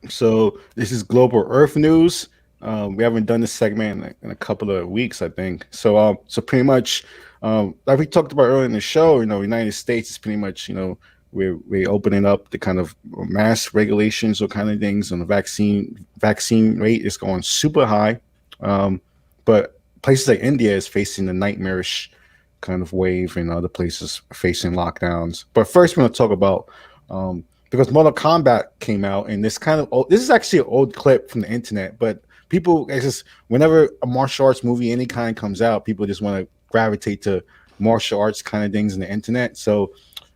So this is Global Earth News. We haven't done this segment in a couple of weeks, I think. So pretty much, like we talked about earlier in the show, United States is pretty much, we're opening up the kind of mass regulations or kind of things, and the vaccine rate is going super high. But places like India is facing a nightmarish kind of wave, and other places facing lockdowns. But first, we're going to talk about because Mortal Kombat came out, and this is actually an old clip from the internet, but people, it's just whenever a martial arts movie any kind comes out, people just want to gravitate to martial arts kind of things in the internet. So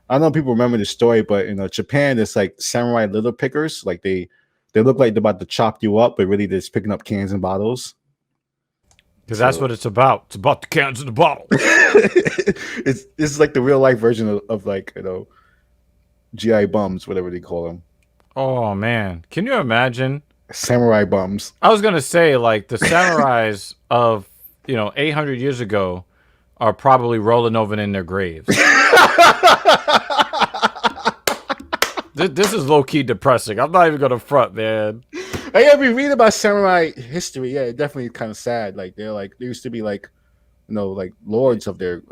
I don't know if people remember the story, but Japan, it's like samurai little pickers, like they look like they're about to chop you up, but really they're just picking up cans and bottles. Because that's what it's about. It's about the cans and the bottle. It's like the real life version of like GI bums, whatever they call them. Oh man, can you imagine samurai bums? I was gonna say, like, the samurais of 800 years ago are probably rolling over in their graves. This is low key depressing. I'm not even gonna front, man. Yeah, we read about samurai history. Yeah, it definitely kind of sad. Like they used to be like lords of their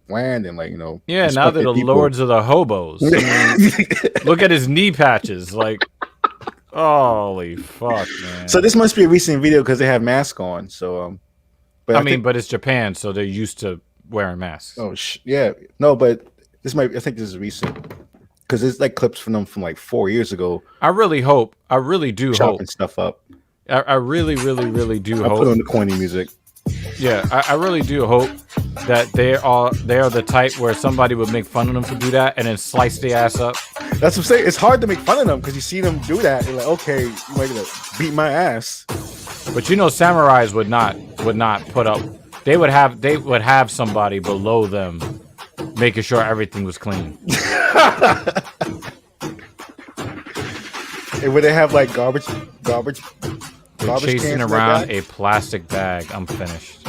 land, and yeah, now they're the lords of the hobos. I mean, look at his knee patches, like, holy fuck, man. So this must be a recent video because they have masks on. So but but it's Japan, so they're used to wearing masks. Oh yeah, no, but I think this is recent because it's like clips from them from like 4 years ago. I really do chopping stuff up. I really do hope. Put on the corny music. Yeah, I really do hope that they are the type where somebody would make fun of them for do that and then slice their ass up. That's what I'm saying. It's hard to make fun of them because you see them do that. You're like, okay, you might beat my ass. But samurais would not put up. They would have somebody below them making sure everything was clean. And would they have like garbage chasing around a plastic bag? I'm finished.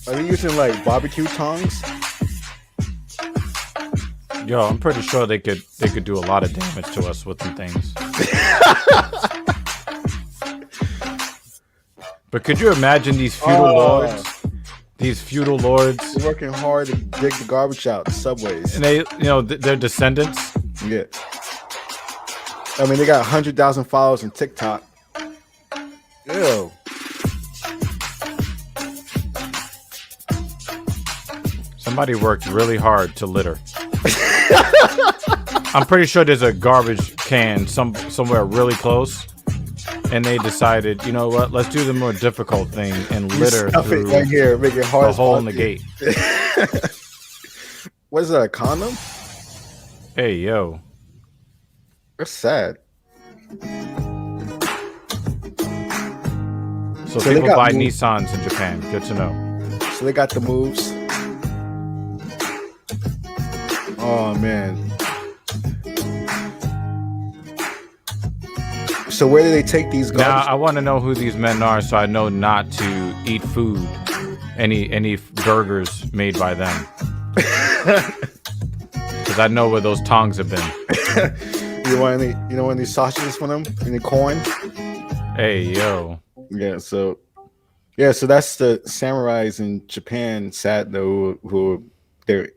Are they using like barbecue tongs? Yo, I'm pretty sure they could do a lot of damage to us with them things. But could you imagine these feudal lords? These feudal lords, they're working hard to dig the garbage out, the subways, and they, their descendants. Yeah, I mean, they got 100,000 followers on TikTok. Ew. Somebody worked really hard to litter. I'm pretty sure there's a garbage can somewhere really close, and they decided, you know what? Let's do the more difficult thing and litter through right here, make it hard. The hole in the gate. What is that? A condom? Hey, yo. That's sad. So people buy Nissans in Japan. Good to know. So they got the moves. Oh man. So where do they take these guys? Now I want to know who these men are, so I know not to eat food, any burgers made by them, because I know where those tongs have been. You want any sausages from them? Any corn? Hey yo. Yeah. So that's the samurais in Japan. Sad though, who they're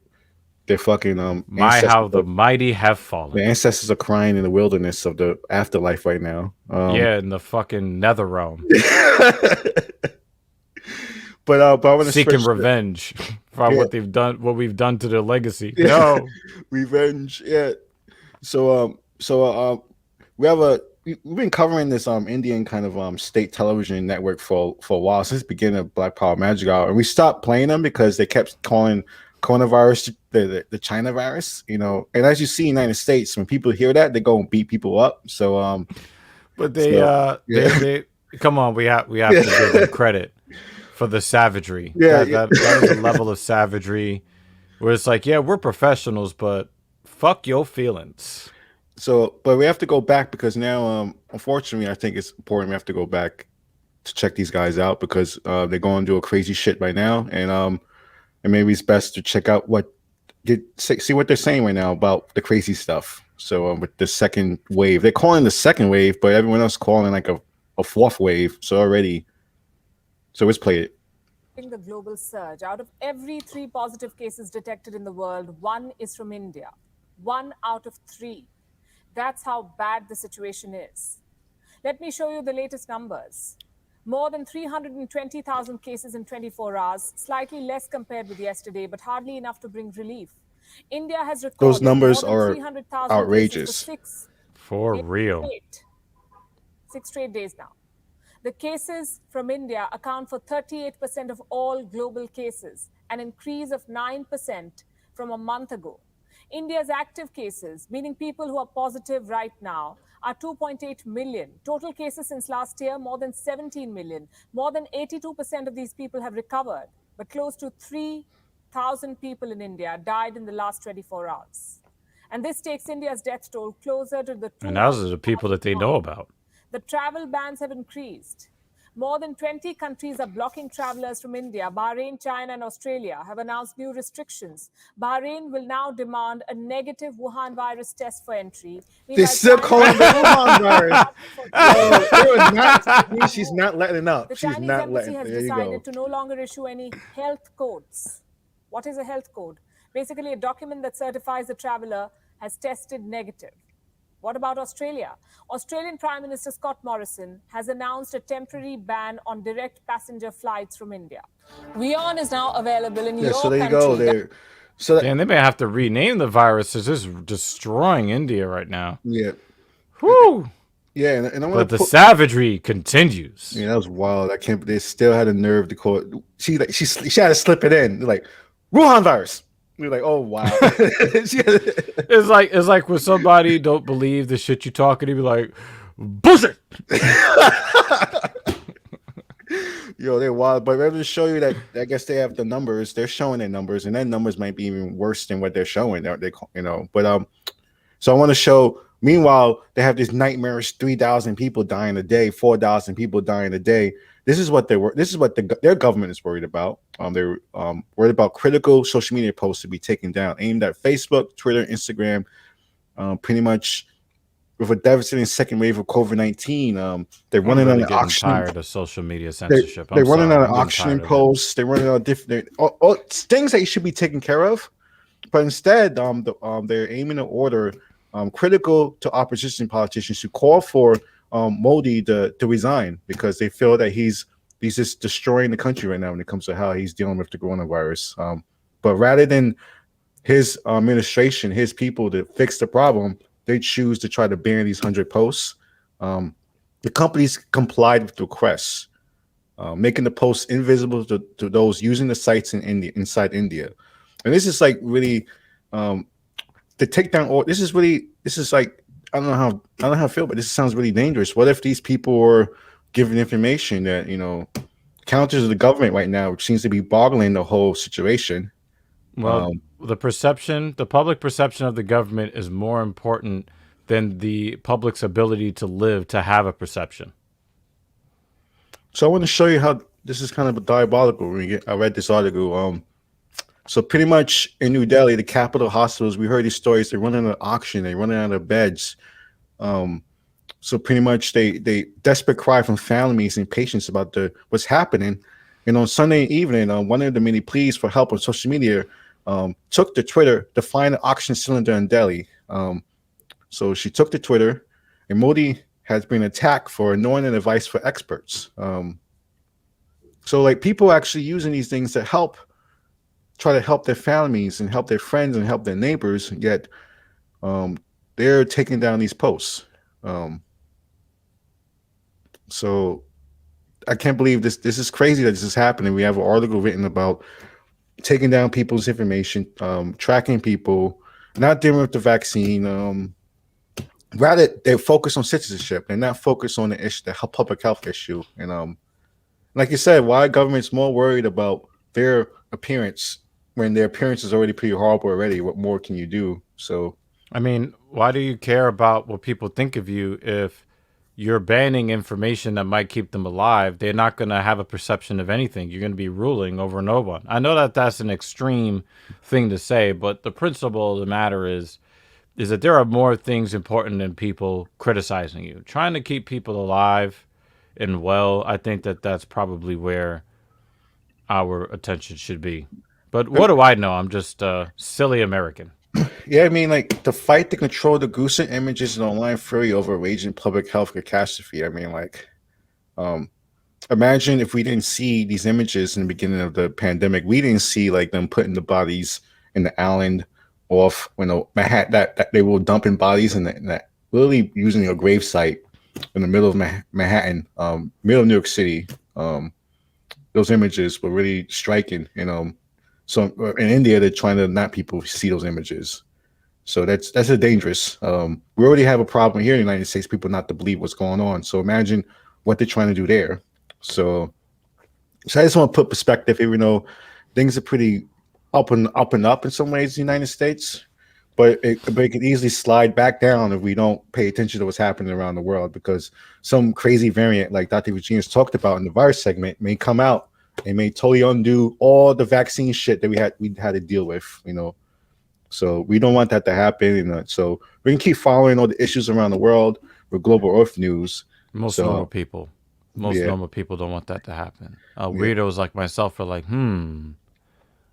fucking how the mighty have fallen. The ancestors are crying in the wilderness of the afterlife right now. Yeah, in the fucking nether realm. but I want to seeking revenge for what they've done, what we've done to their legacy. Yeah. No revenge. Yeah. So we've been covering this Indian kind of state television network for a while, since the beginning of Black Power Magic Hour, and we stopped playing them because they kept calling coronavirus the China virus, and as you see in the United States, when people hear that, they go and beat people up. So but they come on, we have to give them credit for the savagery. That is a level of savagery where it's like, yeah, we're professionals, but fuck your feelings. So but we have to go back because now unfortunately I think it's important we have to go back to check these guys out because they're going to do a crazy shit right now, and maybe it's best to check out what see what they're saying right now about the crazy stuff. So with the second wave, they're calling the second wave, but everyone else calling like a fourth wave. So already, so let's play it. The global surge. Out of every 3 positive cases detected in the world, 1 is from India. 1 out of 3. That's how bad the situation is. Let me show you the latest numbers. More than 320,000 cases in 24 hours, slightly less compared with yesterday, but hardly enough to bring relief. India has recorded Those numbers more than are 300,000 cases outrageous. For real. 6 straight days now. The cases from India account for 38% of all global cases, an increase of 9% from a month ago. India's active cases, meaning people who are positive right now, are 2.8 million. Total cases since last year, more than 17 million. More than 82% of these people have recovered, but close to 3,000 people in India died in the last 24 hours. And this takes India's death toll closer to the 200,000. And those are the people that they know about. The travel bans have increased. More than 20 countries are blocking travelers from India. Bahrain, China, and Australia have announced new restrictions. Bahrain will now demand a negative Wuhan virus test for entry. They're still calling the Wuhan virus. She's not letting up. The She's Chinese not embassy letting. has There you go. decided to no longer issue any health codes. What is a health code? Basically, a document that certifies the traveler has tested negative. What about Australia? Australian Prime Minister Scott Morrison has announced a temporary ban on direct passenger flights from India. WION is now available in your so there you country. go. There. So Damn, they may have to rename the virus. It's just destroying India right now. Yeah. Whoo. Yeah, and I but the savagery continues. Yeah, that was wild. I can't. They still had a nerve to call it. She had to slip it in. They're like Wuhan virus. We're like, oh wow. It's like when somebody don't believe the shit you talking, they be like, bullshit. Yo, they're wild. But rather to show you that, I guess they have the numbers. They're showing their numbers, and their numbers might be even worse than what they're showing. But so I want to show. Meanwhile, they have this nightmarish 3,000 people dying a day, 4,000 people dying a day. This is what their government is worried about. They're worried about critical social media posts to be taken down, aimed at Facebook, Twitter, Instagram, pretty much with a devastating second wave of COVID-19. They're running on an auction. Tired of social media censorship. They're running on an auction posts. They're running on different all things that you should be taken care of, but instead, they're aiming to order critical to opposition politicians to call for Modi to resign because they feel that he's just destroying the country right now when it comes to how he's dealing with the coronavirus. But rather than his administration, his people to fix the problem, they choose to try to ban these 100 posts. The companies complied with the requests, making the posts invisible to those using the sites inside India. And this is like really to take down all. This is like I don't know how I feel, but this sounds really dangerous. What if these people were given information that counters the government right now, which seems to be boggling the whole situation? Well, the public perception of the government is more important than the public's ability to live to have a perception. So I want to show you how this is kind of diabolical. I read this article. So pretty much in New Delhi, the capital hospitals, we heard these stories. They're running an auction. They're running out of beds. So pretty much they desperate cry from families and patients about what's happening. And on Sunday evening, one of the many pleas for help on social media took to Twitter to find an oxygen cylinder in Delhi. So she took to Twitter, and Modi has been attacked for ignoring the advice for experts. So like people actually using these things to try to help their families and help their friends and help their neighbors, yet they're taking down these posts. So I can't believe this is crazy that this is happening. We have an article written about taking down people's information, tracking people, not dealing with the vaccine. Rather, they focus on citizenship and not focus on the issue, the public health issue. And like you said, why government's more worried about their appearance when their appearance is already pretty horrible already? What more can you do? So, I mean, why do you care about what people think of you if you're banning information that might keep them alive, they're not going to have a perception of anything. You're going to be ruling over no one. I know that that's an extreme thing to say, but the principle of the matter is that there are more things important than people criticizing you. Trying to keep people alive and well, I think that that's probably where our attention should be. But what do I know? I'm just a silly American. Yeah, I mean, like the fight to control the gruesome images and online fury over raging public health catastrophe. I mean, like, imagine if we didn't see these images in the beginning of the pandemic. We didn't see like them putting the bodies in the island off when the Manhattan that they were dumping bodies in that literally using a grave site in the middle of Manhattan, middle of New York City. Those images were really striking, and so in India they're trying to not people see those images. So that's a dangerous. We already have a problem here in the United States, people not to believe what's going on. So imagine what they're trying to do there. So I just want to put perspective, even though things are pretty up and up in some ways in the United States, but it could easily slide back down if we don't pay attention to what's happening around the world, because some crazy variant like Dr. Virginia's talked about in the virus segment may come out and may totally undo all the vaccine shit that we had to deal with. So we don't want that to happen. And so we can keep following all the issues around the world with Global Earth News. Most normal people don't want that to happen. Weirdos like myself are like,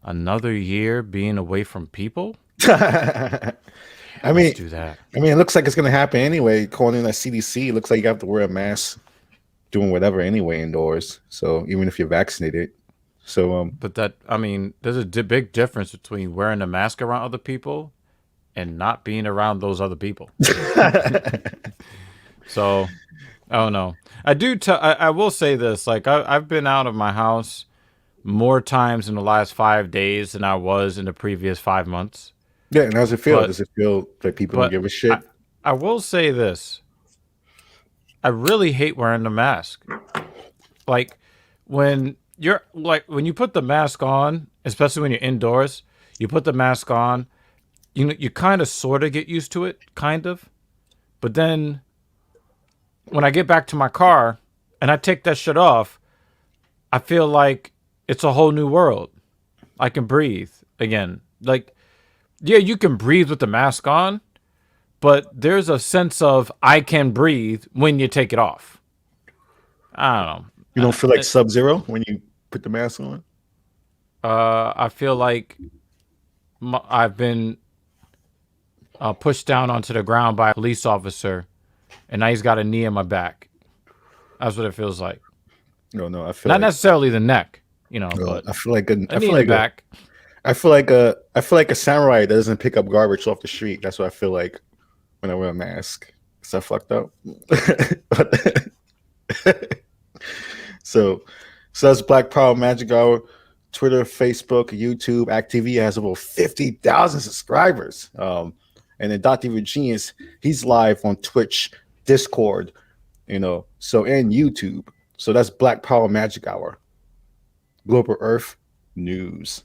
another year being away from people? I mean, let's do that. I mean, it looks like it's going to happen anyway. According to the CDC, it looks like you have to wear a mask doing whatever anyway indoors. So even if you're vaccinated. So, but there's a big difference between wearing a mask around other people and not being around those other people. So, I don't know. I will say this, like I've been out of my house more times in the last 5 days than I was in the previous 5 months. Yeah, and how does it feel? Does it feel like people don't give a shit? I will say this. I really hate wearing the mask. Like when you put the mask on, especially when you're indoors, you put the mask on, you kind of sort of get used to it, kind of. But then when I get back to my car and I take that shit off, I feel like it's a whole new world. I can breathe again. Like, yeah, you can breathe with the mask on, but there's a sense of I can breathe when you take it off. I don't know. You don't feel like Sub-Zero when you put the mask on? I feel like I've been pushed down onto the ground by a police officer, and now he's got a knee in my back. That's what it feels like. No, I feel not necessarily the neck, but I feel like a knee in the back. I feel like a samurai that doesn't pick up garbage off the street. That's what I feel like when I wear a mask. Is that fucked up? So that's Black Power Magic Hour. Twitter, Facebook, YouTube, act.tv has over 50,000 subscribers. And then Dr. Virginius, he's live on Twitch, Discord, so and YouTube. So that's Black Power Magic Hour. Global Earth News.